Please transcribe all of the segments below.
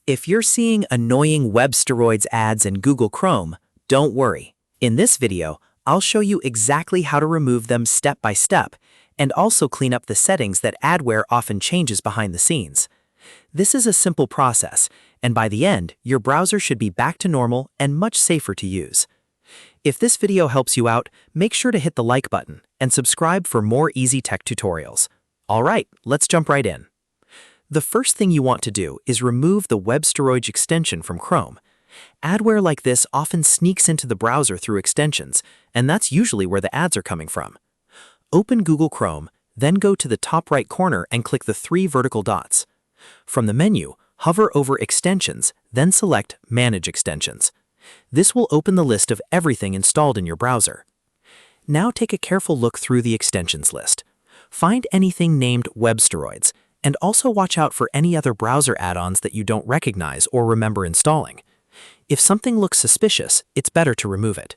If you're seeing annoying Websteroids ads in Google Chrome, don't worry. In this video, I'll show you exactly how to remove them step by step, and also clean up the settings that Adware often changes behind the scenes. This is a simple process, and by the end, your browser should be back to normal and much safer to use. If this video helps you out, make sure to hit the like button and subscribe for more easy tech tutorials. All right, let's jump right in. The first thing you want to do is remove the Websteroids extension from Chrome. Adware like this often sneaks into the browser through extensions, and that's usually where the ads are coming from. Open Google Chrome, then go to the top right corner and click the 3 vertical dots. From the menu, hover over Extensions, then select Manage Extensions. This will open the list of everything installed in your browser. Now take a careful look through the extensions list. Find anything named Websteroids, and also watch out for any other browser add-ons that you don't recognize or remember installing. If something looks suspicious, it's better to remove it.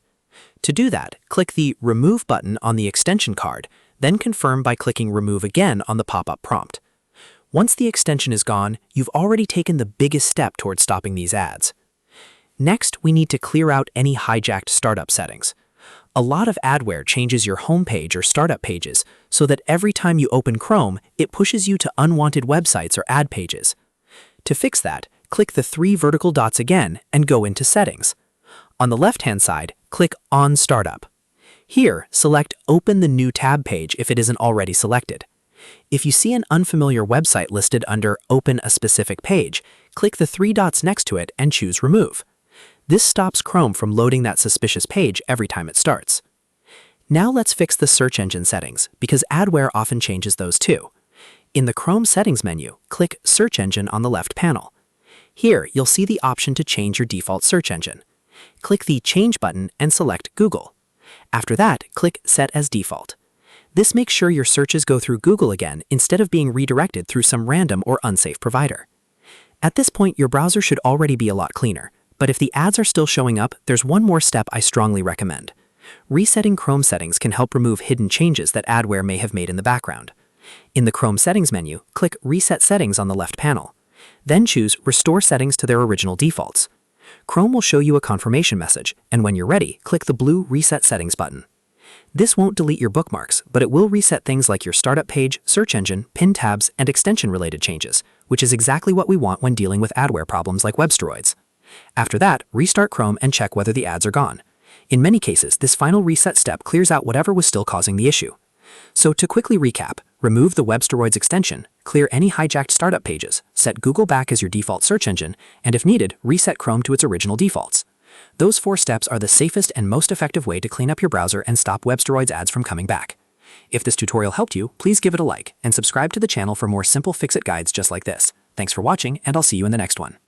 To do that, click the Remove button on the extension card, then confirm by clicking Remove again on the pop-up prompt. Once the extension is gone, you've already taken the biggest step towards stopping these ads. Next, we need to clear out any hijacked startup settings. A lot of Adware changes your homepage or startup pages so that every time you open Chrome, it pushes you to unwanted websites or ad pages. To fix that, click the 3 vertical dots again and go into Settings. On the left-hand side, click On Startup. Here, select Open the New Tab page if it isn't already selected. If you see an unfamiliar website listed under Open a specific page, click the 3 dots next to it and choose Remove. This stops Chrome from loading that suspicious page every time it starts. Now let's fix the search engine settings, because Adware often changes those too. In the Chrome settings menu, click Search Engine on the left panel. Here, you'll see the option to change your default search engine. Click the Change button and select Google. After that, click Set as Default. This makes sure your searches go through Google again instead of being redirected through some random or unsafe provider. At this point, your browser should already be a lot cleaner. But if the ads are still showing up, there's one more step I strongly recommend. Resetting Chrome settings can help remove hidden changes that Adware may have made in the background. In the Chrome settings menu, click Reset Settings on the left panel. Then choose Restore Settings to their original defaults. Chrome will show you a confirmation message, and when you're ready, click the blue Reset Settings button. This won't delete your bookmarks, but it will reset things like your startup page, search engine, pinned tabs, and extension-related changes, which is exactly what we want when dealing with Adware problems like Websteroids. After that, restart Chrome and check whether the ads are gone. In many cases, this final reset step clears out whatever was still causing the issue. So to quickly recap, remove the Websteroids extension, clear any hijacked startup pages, set Google back as your default search engine, and if needed, reset Chrome to its original defaults. Those 4 steps are the safest and most effective way to clean up your browser and stop Websteroids ads from coming back. If this tutorial helped you, please give it a like and subscribe to the channel for more simple fix-it guides just like this. Thanks for watching, and I'll see you in the next one.